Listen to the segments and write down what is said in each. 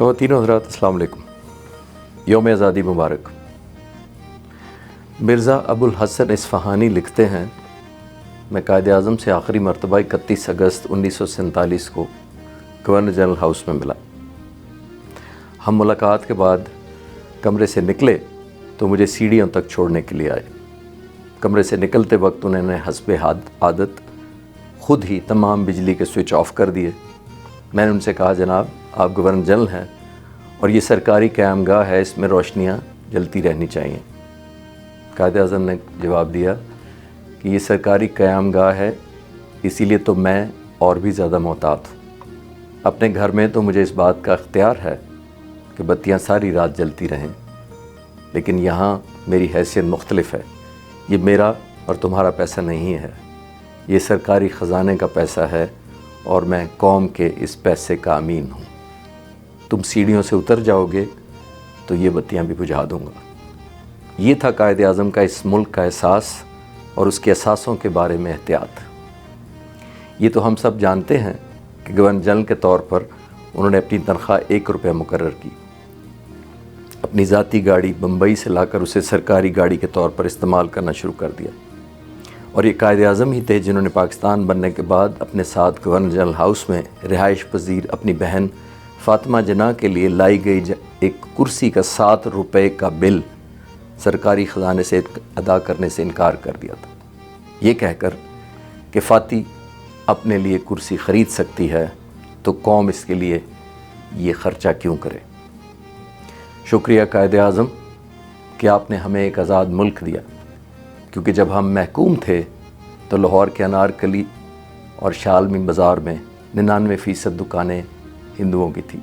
خواتین و حضرات السلام علیکم. یوم آزادی مبارک. مرزا ابوالحسن اصفہانی لکھتے ہیں، میں قائد اعظم سے آخری مرتبہ 31 اگست 1947 کو گورنر جنرل ہاؤس میں ملا. ہم ملاقات کے بعد کمرے سے نکلے تو مجھے سیڑھیوں تک چھوڑنے کے لیے آئے. کمرے سے نکلتے وقت انہوں نے حسب عادت خود ہی تمام بجلی کے سوئچ آف کر دیے. میں نے ان سے کہا، جناب آپ گورنر جنرل ہیں اور یہ سرکاری قیام گاہ ہے، اس میں روشنیاں جلتی رہنی چاہیے. قائد اعظم نے جواب دیا کہ یہ سرکاری قیام گاہ ہے، اسی لیے تو میں اور بھی زیادہ محتاط ہوں. اپنے گھر میں تو مجھے اس بات کا اختیار ہے کہ بتیاں ساری رات جلتی رہیں، لیکن یہاں میری حیثیت مختلف ہے. یہ میرا اور تمہارا پیسہ نہیں ہے، یہ سرکاری خزانے کا پیسہ ہے اور میں قوم کے اس پیسے کا امین ہوں. تم سیڑھیوں سے اتر جاؤ گے تو یہ بتیاں بھی بجھا دوں گا. یہ تھا قائد اعظم کا اس ملک کا احساس اور اس کے اثاثوں کے بارے میں احتیاط. یہ تو ہم سب جانتے ہیں کہ گورنر جنرل کے طور پر انہوں نے اپنی تنخواہ 1 روپیہ مقرر کی. اپنی ذاتی گاڑی بمبئی سے لا کر اسے سرکاری گاڑی کے طور پر استعمال کرنا شروع کر دیا. اور یہ قائد اعظم ہی تھے جنہوں نے پاکستان بننے کے بعد اپنے ساتھ گورنر جنرل ہاؤس میں رہائش پذیر اپنی بہن فاطمہ جناح کے لیے لائی گئی ایک کرسی کا 7 روپے کا بل سرکاری خزانے سے ادا کرنے سے انکار کر دیا تھا، یہ کہہ کر کہ فاطی اپنے لیے کرسی خرید سکتی ہے تو قوم اس کے لیے یہ خرچہ کیوں کرے. شکریہ قائد اعظم کہ آپ نے ہمیں ایک آزاد ملک دیا، کیونکہ جب ہم محکوم تھے تو لاہور کے انارکلی اور شالمی بازار میں 99% دکانیں ہندوؤں کی تھیں.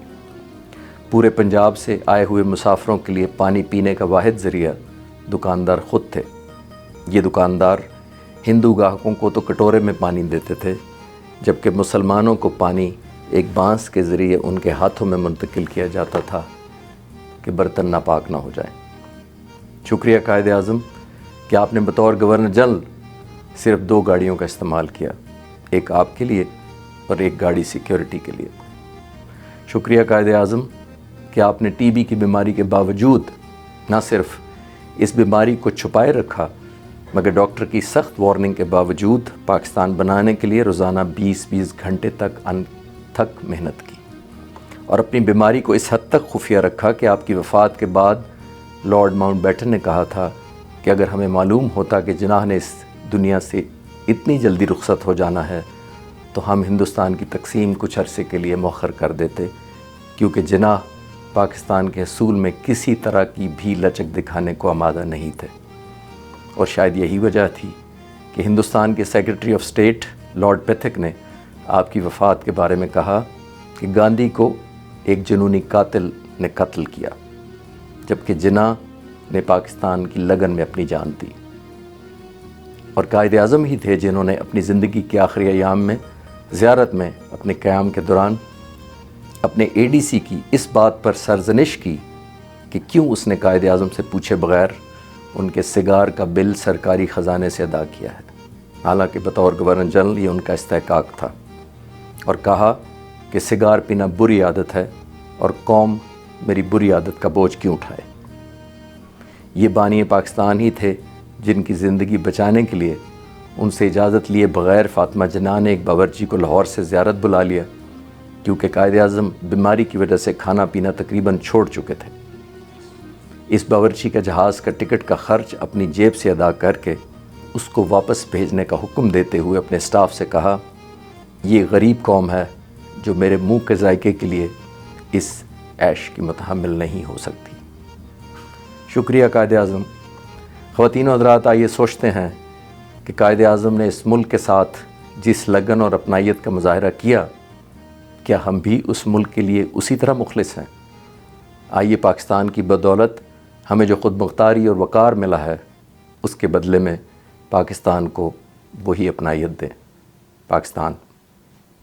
پورے پنجاب سے آئے ہوئے مسافروں کے لیے پانی پینے کا واحد ذریعہ دکاندار خود تھے. یہ دکاندار ہندو گاہکوں کو تو کٹورے میں پانی دیتے تھے، جبکہ مسلمانوں کو پانی ایک بانس کے ذریعے ان کے ہاتھوں میں منتقل کیا جاتا تھا کہ برتن ناپاک نہ ہو جائیں. شکریہ قائد اعظم کہ آپ نے بطور گورنر جنرل صرف 2 گاڑیوں کا استعمال کیا، ایک آپ کے لیے اور ایک گاڑی سیکیورٹی کے لیے. شکریہ قائد اعظم کہ آپ نے ٹی بی کی بیماری کے باوجود نہ صرف اس بیماری کو چھپائے رکھا، مگر ڈاکٹر کی سخت وارننگ کے باوجود پاکستان بنانے کے لیے روزانہ 20 گھنٹے تک انتھک محنت کی، اور اپنی بیماری کو اس حد تک خفیہ رکھا کہ آپ کی وفات کے بعد لارڈ ماؤنٹ بیٹن نے کہا تھا کہ اگر ہمیں معلوم ہوتا کہ جناح نے اس دنیا سے اتنی جلدی رخصت ہو جانا ہے تو ہم ہندوستان کی تقسیم کچھ عرصے کے لیے مؤخر کر دیتے، کیونکہ جناح پاکستان کے حصول میں کسی طرح کی بھی لچک دکھانے کو آمادہ نہیں تھے. اور شاید یہی وجہ تھی کہ ہندوستان کے سیکرٹری آف اسٹیٹ لارڈ پیتھک نے آپ کی وفات کے بارے میں کہا کہ گاندھی کو ایک جنونی قاتل نے قتل کیا، جبکہ جناح نے پاکستان کی لگن میں اپنی جان دی. اور قائد اعظم ہی تھے جنہوں نے اپنی زندگی کے آخری ایام میں زیارت میں اپنے قیام کے دوران اپنے اے ڈی سی کی اس بات پر سرزنش کی کہ کیوں اس نے قائد اعظم سے پوچھے بغیر ان کے سگار کا بل سرکاری خزانے سے ادا کیا ہے، حالانکہ بطور گورنر جنرل یہ ان کا استحقاق تھا. اور کہا کہ سگار پینا بری عادت ہے اور قوم میری بری عادت کا بوجھ کیوں اٹھائے. یہ بانی پاکستان ہی تھے جن کی زندگی بچانے کے لیے ان سے اجازت لیے بغیر فاطمہ جناح نے ایک باورچی کو لاہور سے زیارت بلا لیا، کیونکہ قائد اعظم بیماری کی وجہ سے کھانا پینا تقریباً چھوڑ چکے تھے. اس باورچی کا جہاز کا ٹکٹ کا خرچ اپنی جیب سے ادا کر کے اس کو واپس بھیجنے کا حکم دیتے ہوئے اپنے اسٹاف سے کہا، یہ غریب قوم ہے جو میرے منہ کے ذائقے کے لیے اس عیش کی متحمل نہیں ہو سکتی. شکریہ قائد اعظم. خواتین و حضرات، آئیے سوچتے ہیں کہ قائد اعظم نے اس ملک کے ساتھ جس لگن اور اپنائیت کا مظاہرہ کیا، کیا ہم بھی اس ملک کے لیے اسی طرح مخلص ہیں؟ آئیے پاکستان کی بدولت ہمیں جو خود مختاری اور وقار ملا ہے، اس کے بدلے میں پاکستان کو وہی اپنائیت دیں. پاکستان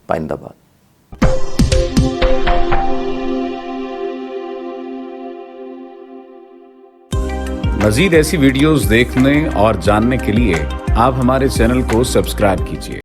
پائندہ باد. مزید ایسی ویڈیوز دیکھنے اور جاننے کے لیے آپ ہمارے چینل کو سبسکرائب کیجیے.